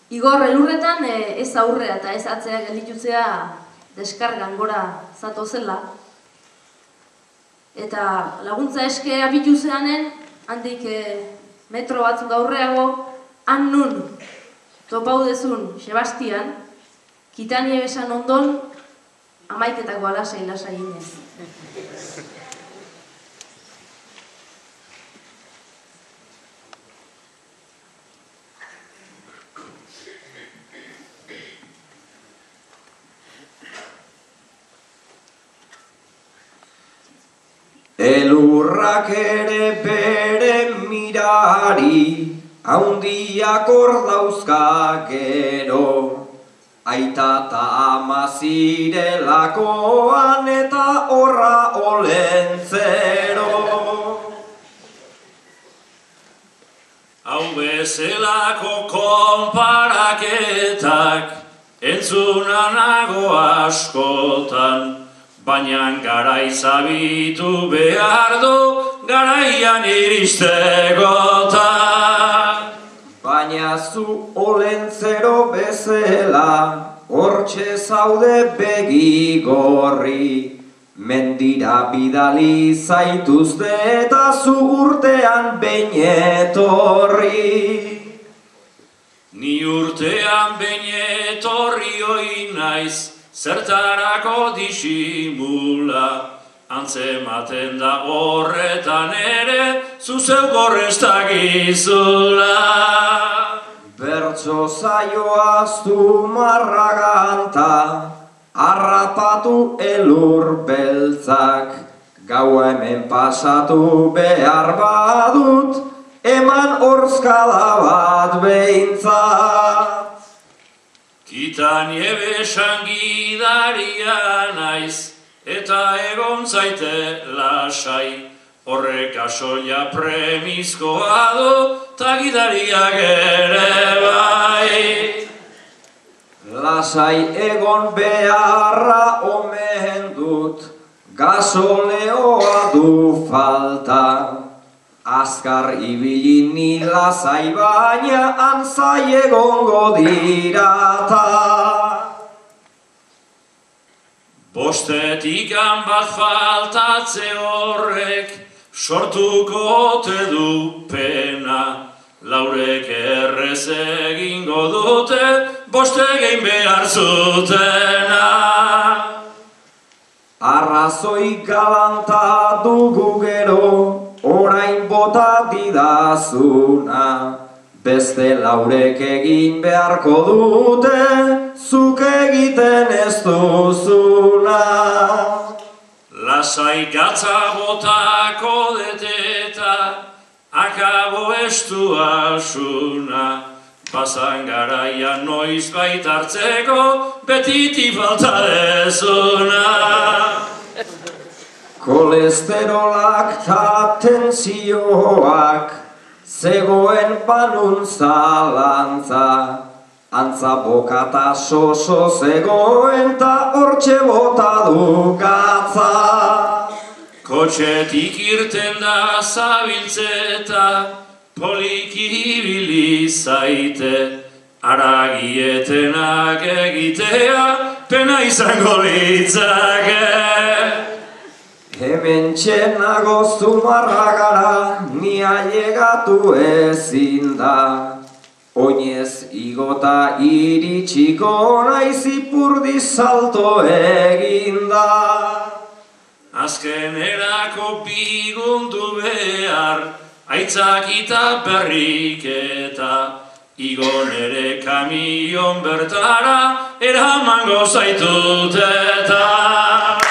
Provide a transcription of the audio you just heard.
Igor, elurretan ez aurrea eta ez atzea gelditutzea deskargan gora zatozela. Eta laguntza eske abitu zeanen, handik metro batzuk aurreago, han nun topau dezun Sebastian, kitanie besan ondon, amaiketako lasai inez. Elurrak ere bere mirari, haundiak hor dauzka gero, aita ta ama zirelakoan eta horra olentzero. Hau bezalako konparaketak entzuna nago askotan, baina garai zabitu behar du garaian iristegotan. Baina zu olentzero bezala, hortxe zaude begi gorri, mendira bidali zaituzte eta zu urtean behin etorri. Ni urtean behin etorri hoi naiz, zertarako disimula, antzematen da horretan ere, zuzeu gorrestak izula. Bertso zaioaztu marraganta, harrapatu elur beltzak, gau hemen pasatu behar badut, eman horzkada bat behintzat. Kitanie besan gidaria naiz, eta egon zaite lasai, horrek asoia premizkoa du, ta gidariak ere bai. Lasai egon beharra omen dut, gasoleoa du falta. Azkar ibili ni lasai baina antzai egongo dirata. Bostetikan bat faltatze horrek sortuko ote du pena, laurek errez egingo dute bost egin behar zutena. Arrazoi galanta dugu gero, orain bota didazuna, beste laurek egin beharko dute, zuk egiten ez duzuna. Lasai gatza botako deteta, akabo estu asuna, pasan garaia noiz baitartzeko, betiti falta dezuna. Kolesterolak ta tensioak, zegoen banun zalantza, antza bokata soso zegoen ta hortxe bota du gatza. Kotxetik irten da zabiltzeta, poliki ibili zaite, aragietenak egitea, pena izango litzake. Hemen txenago zumarra gara, ni ailegatu ezin da. Oinez igota iritsiko naiz ipurdi salto eginda. Azkenerako bigundu behar, aitzakita berriketa, igon ere kamion bertara, eramango zaitut eta.